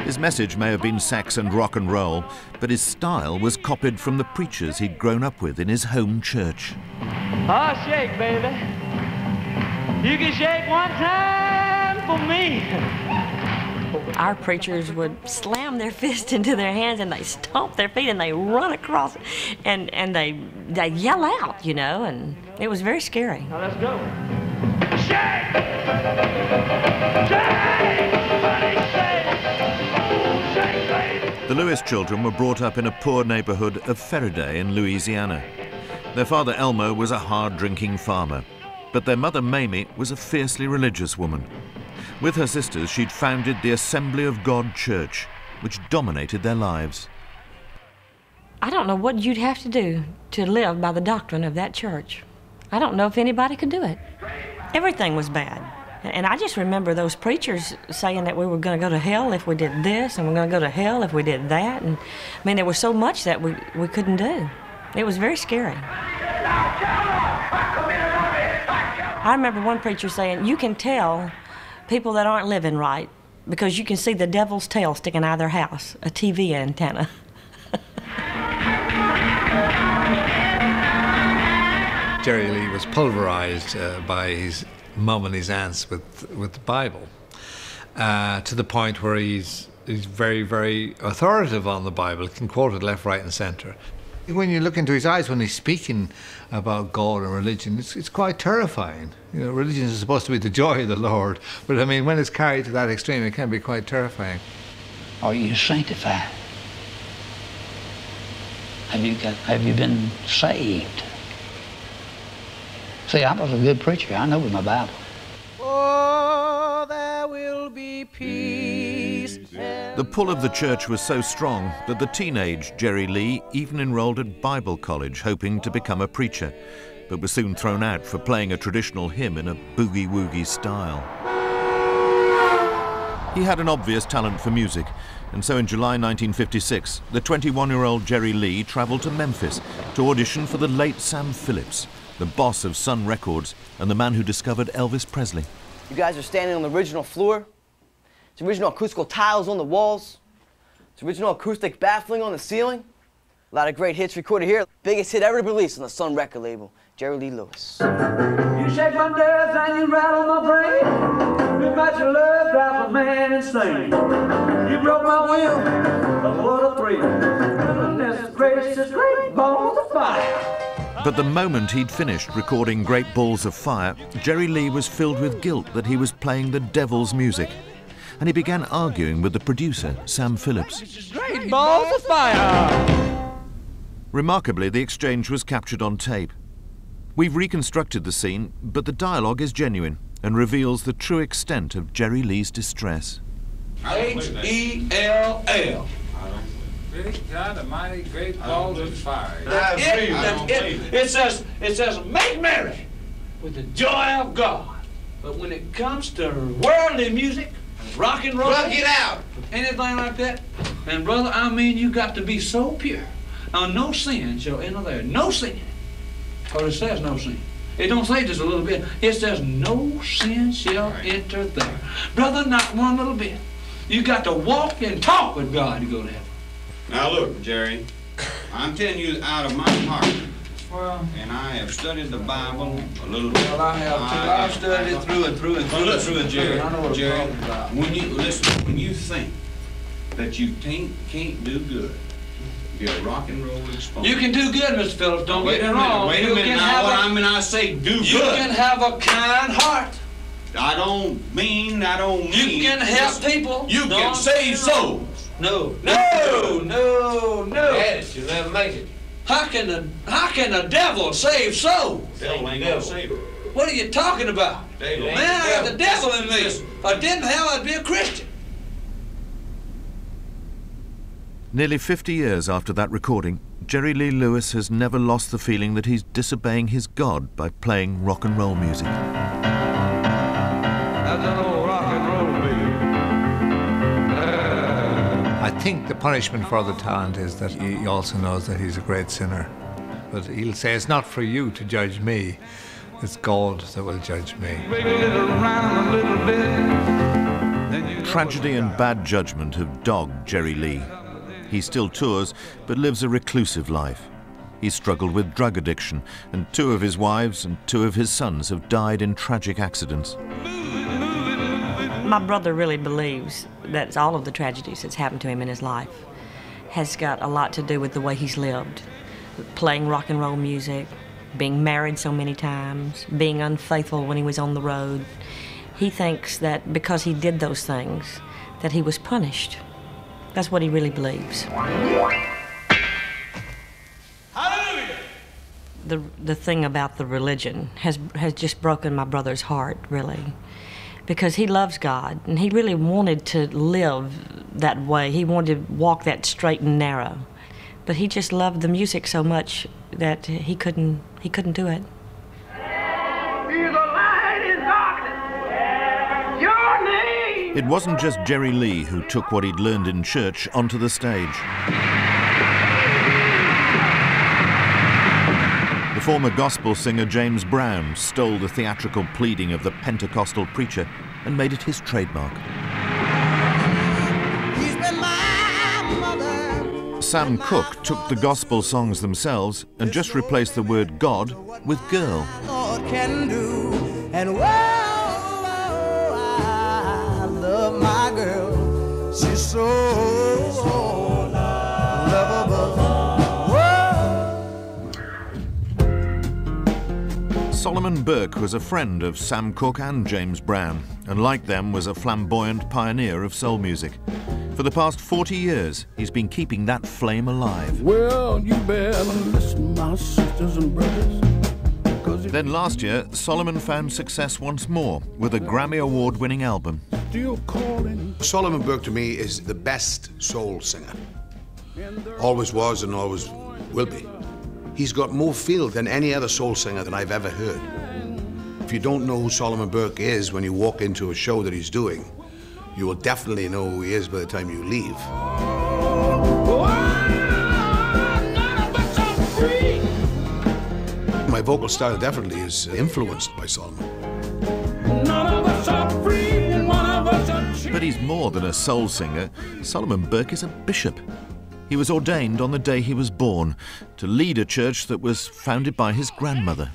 His message may have been sex and rock and roll, but his style was copied from the preachers he'd grown up with in his home church. Oh, shake, baby. You can shake one time for me. Our preachers would slam their fist into their hands and they stomp their feet and they run across and they yell out, you know, and it was very scary. Now let's go. Shake! Shake! Buddy, shake! Oh, shake, baby! The Lewis children were brought up in a poor neighborhood of Faraday in Louisiana. Their father Elmo was a hard-drinking farmer, but their mother Mamie was a fiercely religious woman. With her sisters, she'd founded the Assembly of God Church, which dominated their lives. I don't know what you'd have to do to live by the doctrine of that church. I don't know if anybody could do it. Everything was bad. And I just remember those preachers saying that we were going to go to hell if we did this, and we're going to go to hell if we did that. And I mean, there was so much that we couldn't do. It was very scary. I remember one preacher saying, you can tell people that aren't living right because you can see the devil's tail sticking out of their house, a TV antenna. Jerry Lee was pulverized by his mum and his aunts with the Bible, to the point where he's very, very authoritative on the Bible, can quote it left, right, and centre. When you look into his eyes when he's speaking about God and religion, it's quite terrifying. You know, religion is supposed to be the joy of the Lord, but I mean, when it's carried to that extreme, it can be quite terrifying. Are you sanctified? Have you been saved? See, I was a good preacher. I know with my Bible. Oh, there will be peace. The pull of the church was so strong that the teenage Jerry Lee even enrolled at Bible college, hoping to become a preacher, but was soon thrown out for playing a traditional hymn in a boogie-woogie style. He had an obvious talent for music, and so in July 1956, the 21-year-old Jerry Lee travelled to Memphis to audition for the late Sam Phillips, the boss of Sun Records and the man who discovered Elvis Presley. You guys are standing on the original floor. It's original acoustical tiles on the walls. It's original acoustic baffling on the ceiling. A lot of great hits recorded here. Biggest hit ever released on the Sun record label, Jerry Lee Lewis. You shake my nerves and you rattle my brain. You match your love, drive a man insane. You broke my will, but what a thrill. Goodness gracious, great balls of fire. But the moment he'd finished recording Great Balls of Fire, Jerry Lee was filled with guilt that he was playing the devil's music. And he began arguing with the producer, Sam Phillips. Great balls of fire! Remarkably, the exchange was captured on tape. We've reconstructed the scene, but the dialogue is genuine and reveals the true extent of Jerry Lee's distress. H-E-L-L. Great God Almighty, great balls of fire. It says, make merry with the joy of God. But when it comes to worldly music, rock and roll, get out. anything like that, and brother, I mean, you got to be so pure. Now, no sin shall enter there. No sin. Or it says no sin. It don't say just a little bit. It says no sin shall enter there. Brother, not one little bit. You got to walk and talk with God to go to heaven. Now look, Jerry, I'm telling you out of my heart, and I have studied the Bible a little bit. Well, I have too. I've studied it through and through and through and through, Jerry. I know what Jerry, I'm talking about. when you think that you can't do good, Be a rock and roll exponent. You can do good, Mr. Phillips. Don't get me wrong. Wait a minute. Now, what I mean, I say do good. You can have a kind heart. I don't mean. You can help people. You can save souls. No. Yes, you'll never make it. How can the devil save souls? Devil ain't gonna save it. What are you talking about? Devil. Man, I got the devil in me. If I didn't have, I'd be a Christian. Nearly 50 years after that recording, Jerry Lee Lewis has never lost the feeling that he's disobeying his God by playing rock and roll music. That's an old rock and roll I think the punishment for the talent is that he also knows that he's a great sinner. But he'll say, it's not for you to judge me, it's God that will judge me. Tragedy and bad judgment have dogged Jerry Lee. He still tours, but lives a reclusive life. He struggled with drug addiction, and 2 of his wives and 2 of his sons have died in tragic accidents. My brother really believes that all of the tragedies that's happened to him in his life has got a lot to do with the way he's lived. Playing rock and roll music, being married so many times, being unfaithful when he was on the road. He thinks that because he did those things, that he was punished. That's what he really believes. Hallelujah! The thing about the religion has just broken my brother's heart, really. Because he loves God, and he really wanted to live that way. He wanted to walk that straight and narrow. But he just loved the music so much that he couldn't do it. It wasn't just Jerry Lee who took what he'd learned in church onto the stage. The former gospel singer James Brown stole the theatrical pleading of the Pentecostal preacher and made it his trademark. Sam Cooke took the gospel songs themselves and just replaced the word God with girl. My girl, she's so lovable. Solomon Burke was a friend of Sam Cooke and James Brown, and like them was a flamboyant pioneer of soul music. For the past 40 years, he's been keeping that flame alive. Well, you better listen, my sisters and brothers. Then last year, Solomon found success once more with a Grammy Award-winning album. Solomon Burke to me is the best soul singer. Always was and always will be. He's got more feel than any other soul singer that I've ever heard. If you don't know who Solomon Burke is when you walk into a show that he's doing, you will definitely know who he is by the time you leave. My vocal style definitely is influenced by Solomon. But he's more than a soul singer. Solomon Burke is a bishop. He was ordained on the day he was born to lead a church that was founded by his grandmother.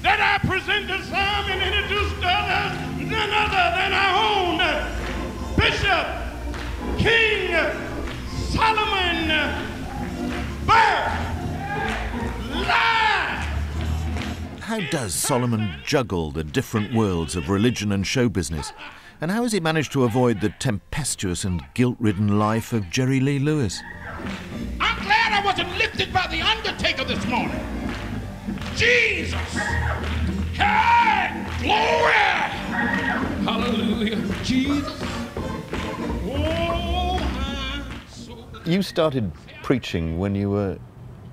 That I present to some and introduce to others none other than our own Bishop King Solomon Burke. How does Solomon juggle the different worlds of religion and show business? And how has he managed to avoid the tempestuous and guilt-ridden life of Jerry Lee Lewis? I'm glad I wasn't lifted by the undertaker this morning. Jesus! Hey! Glory! Hallelujah! Jesus! Oh, You started preaching when you were,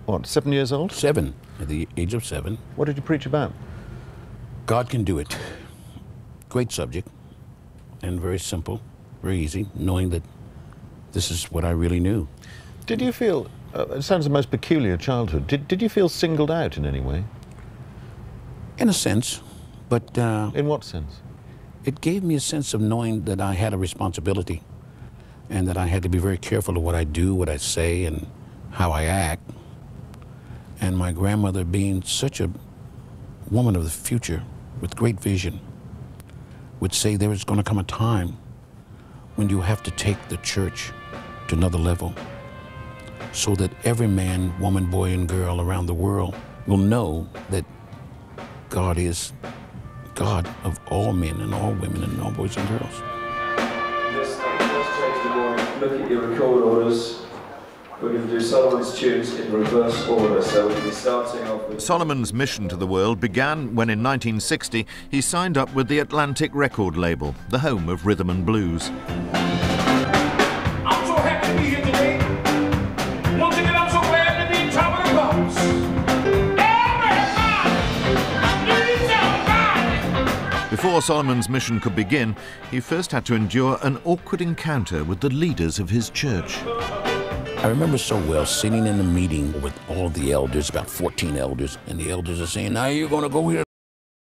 what, 7 years old? 7, at the age of 7. What did you preach about? God can do it. Great subject, and very simple, very easy, knowing that this is what I really knew. Did you feel, it sounds the most peculiar childhood, did you feel singled out in any way? In a sense, but... in what sense? It gave me a sense of knowing that I had a responsibility and that I had to be very careful of what I do, what I say, and how I act. And my grandmother, being such a woman of the future with great vision, would say there is going to come a time when you have to take the church to another level. so that every man, woman, boy, and girl around the world will know that God is God of all men and all women and all boys and girls. Let's change the morning. Look at your record orders. We're going to do Solomon's tunes in reverse order, so we'll be starting off with... Solomon's mission to the world began when in 1960 he signed up with the Atlantic record label, the home of rhythm and blues. I'm so happy to be here today. Once again, I'm so glad to be top of the pops. Before Solomon's mission could begin, he first had to endure an awkward encounter with the leaders of his church. I remember so well sitting in a meeting with all of the elders, about 14 elders, and the elders are saying, now you're going to go here